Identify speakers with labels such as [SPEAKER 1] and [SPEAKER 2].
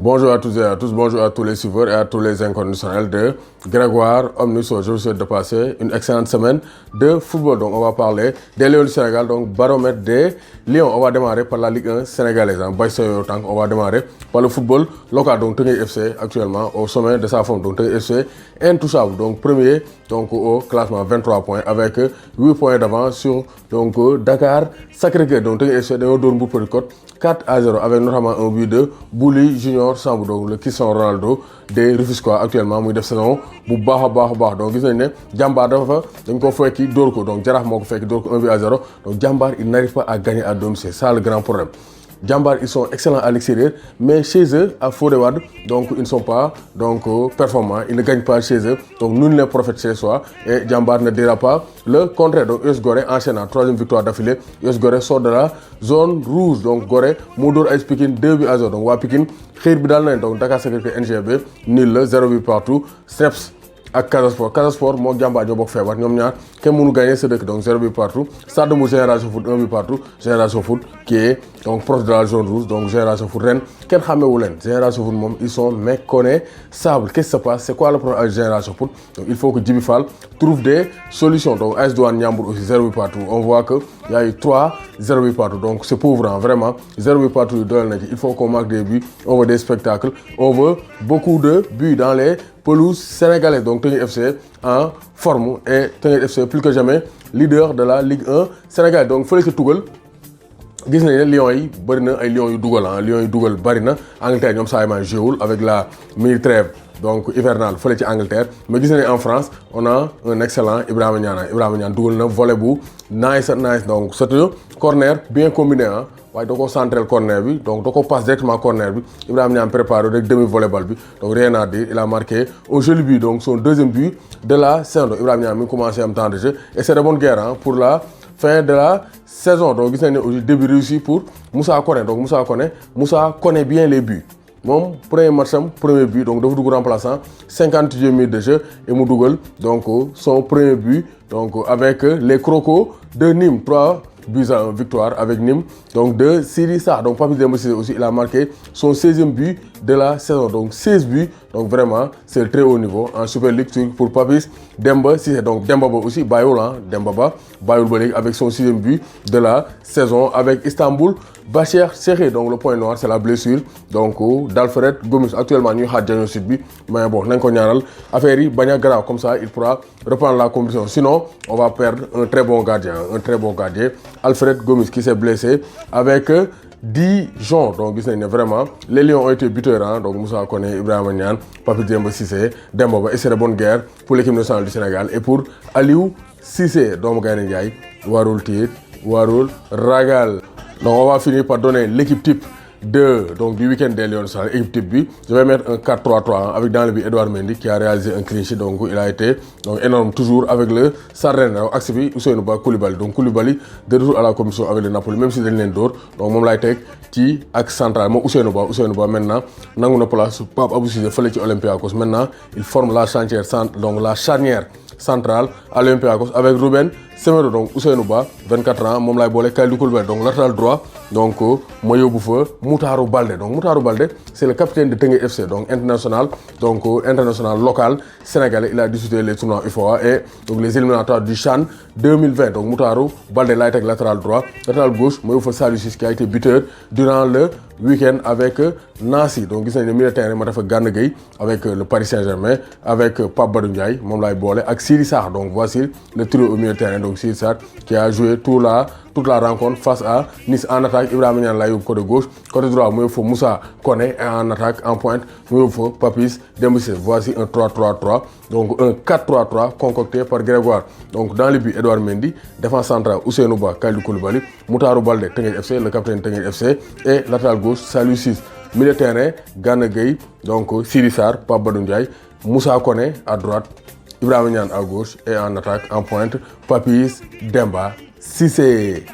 [SPEAKER 1] Bonjour à toutes et à tous, bonjour à tous les suiveurs et à tous les inconditionnels de Grégoire Omniso. Je vous souhaite de passer une excellente semaine de football. Donc on va parler des Lions du Sénégal, donc baromètre des Lions. On va démarrer par la Ligue 1 sénégalaise. On va démarrer par le football local. Donc Teungueth FC actuellement au sommet de sa forme. Donc Teungueth FC intouchable. Donc premier donc, au classement 23 points avec 8 points d'avance sur donc, Dakar Sacré-Cœur. Donc Teungueth FC dans le Mbour Petite Côte 4-0 avec notamment un but de Bouli Junior Sambou, donc le Cristiano Ronaldo des Rufisquois actuellement muy def saison bu baax a baax donc gis nañ ne Jambar dafa dañ ko fekki dóor ko donc Jaraaf moo ko fekki dóor ko 1-0 donc Jambar il n'arrive pas à gagner à domicile, c'est ça le grand problème. Jambar ils sont excellents à l'extérieur mais chez eux à Fodé Wade donc ils ne sont pas donc performants, ils ne gagnent pas chez eux, donc nul n'est prophète chez soi et Jambar ne dira pas le contraire. Donc US Gorée enchaîne en troisième victoire d'affilée. US Gorée sort de la zone rouge, donc Gorée moo dóor AS Pikine 2-0 donc waa Pikine xiir bi daal nañ donc Dakar Sacré-Cœur NGB nul la 0 partout. Streps ak Casa Sport moo Jambar ñoo bokk feebar ñoom ñaar kenn mënu gagner sa dëkk donc 0 partout. Stade Mbour Génération Foot 1 partout. Génération Foot qui est donc proche de la zone rouge, donc Génération Foot ren kenn xàmmewu leen. Génération Foot moom ils sont méconnaissables. Qu'est-ce qui se passe, c'est quoi le problème avec Génération Foot? Donc il faut que Djibi Fall trouve des solutions. Donc AS Douane Ndiambour aussi 0 partout. On voit que il y a eu 3-0 partout, donc c'est pauvre hein, vraiment 0 partout doyal na ci. Il faut qu'on marque des buts, on veut des spectacles, on veut beaucoup de buts dans les pelouses sénégalaises. Donc Teungueth FC en forme et Teungueth FC plus que jamais leader de la Ligue 1 sénégalaise. Donc fële ca Tugal gis nañ ne Lions yi bëri na ay Lions yu dugal ah Lions yu dugal bëri na. Angleterre ñoom saa yi jéewul avec la mini trêve donc hivernale fële ci Angleterre, mais gis nañ en France on a un excellent Ibrahima Niane dugal na volley bu nice donc c'est un corner bien combiné ah waaye da ko centré corner bi donc da ko passe directement corner bi Ibrahima Niane préparé rek demi volley ball bi donc rien à dire, il a marqué un joli but donc son deuxième but de la saison. Ibrahima Niane mi ngi commencé am temps de jeu et c'est de bonne guerre hein, pour la fin de la saison. Donc gis nañ ne aussi début réussi pour Moussa Koné. Donc Moussa connaît bien les buts. Moom premier match am premier but donc dafa dugg remplaçant 58e minute de jeu et mu dugal donc son premier but donc avec les Crocos de Nîmes 3 buts à 1 victoire avec Nîmes donc de Siri Sarr. Donc Papis Demba Cissé aussi il a marqué son 16e but de la saison, donc 16 buts, donc vraiment c'est le très haut niveau en Super League pour Papis Demba Cissé. Donc Demba Ba aussi bàyyiwul ah Demba Ba bàyyiwul ba léegi avec son 6e but de la saison avec Istanbul Başakşehir. Donc le point noir c'est la blessure donc d'Alfred Gomis. Actuellement ñuy xaar diagnostic bi mais bon nañ ko ñaanal affaire yi bañ a grave, comme ça il pourra reprendre la compétition, sinon on va perdre un très bon gardien Alfred Gomis qui s'est blessé avec Dijon. Donc gis nañ ne vraiment les Lions ont été buteurs hein, donc Moussa Koné, Ibrahima Niane, Papis Demba Cissé, Demba Ba, et c'est de bonne guerre pour l'équipe nationale du Sénégal et pour Aliou Cissé doomu Gaynde Njaay warul tiit warul ragal. Donc on va finir par donner l'équipe type donc du week-end des Lions. Équipe type bi je vais mettre un 4-3-3 avec dans le but Edouard Mendy qui a réalisé un clean sheet, donc il a été donc énorme toujours avec le Sarren. Donc axe bi Ousseynou Ba Koulibaly, donc Koulibaly de retour à la compétition avec le Napoli même si dañ leen dóor, donc moom laay teg ci axe central moom Ousseynou Ba maintenant nangu na place Pape Abou Cissé fële ci Olympiakos. Maintenant il forme la charnière centrale à l'Olympiakos avec Ruben Semedo. Donc Ousseynou Ba 24 ans moom laay boole Kalidou Koulibaly donc latéral droit donc ma yóbbu fa Moutarou Baldé. Donc Moutarou Baldé c'est le capitaine de Teungueth FC donc international local sénégalais. Il a disputé les tournois UFOA et donc les éliminatoires du CHAN 2020. donc Moutarou Baldé laay teg latéral droit. Latéral gauche ma yóbbu fa Saliou Ciss qui a été buteur durant le week-end avec Nancy. Donc gis nañ ne milieu de terrain ma dafa Gana Gueye avec le Paris Saint-Germain avec Pape Badou Ndiaye moom laay boole ak Siri Sarr. Donc voici le trio au milieu de terrain, donc Siri Sarr qui a joué toute la rencontre face à Nice. En attaque Ibrahima Niane laa yóbbu côté gauche, côté droit mu yóbbu fa Moussa Koné et en attaque en pointe mu yóbbu fa Papis Demba Cissé. Voici un 3-3-3 donc un 4-3-3 concocté par Grégoire. Donc dans le but Edouard Mendy, défense centrale Ousseynou Ba Kalidou Koulibaly, Moutarou Baldé Teungueth FC le capitaine Teungueth FC et latéral gauche Saliou Ciss. Milieu de terrain Gana Gueye donc Siri Sarr, Pape Badou Ndiaye, Moussa Koné à droite, Ibrahima Niane à gauche et en attaque en pointe Papis Demba Cissé.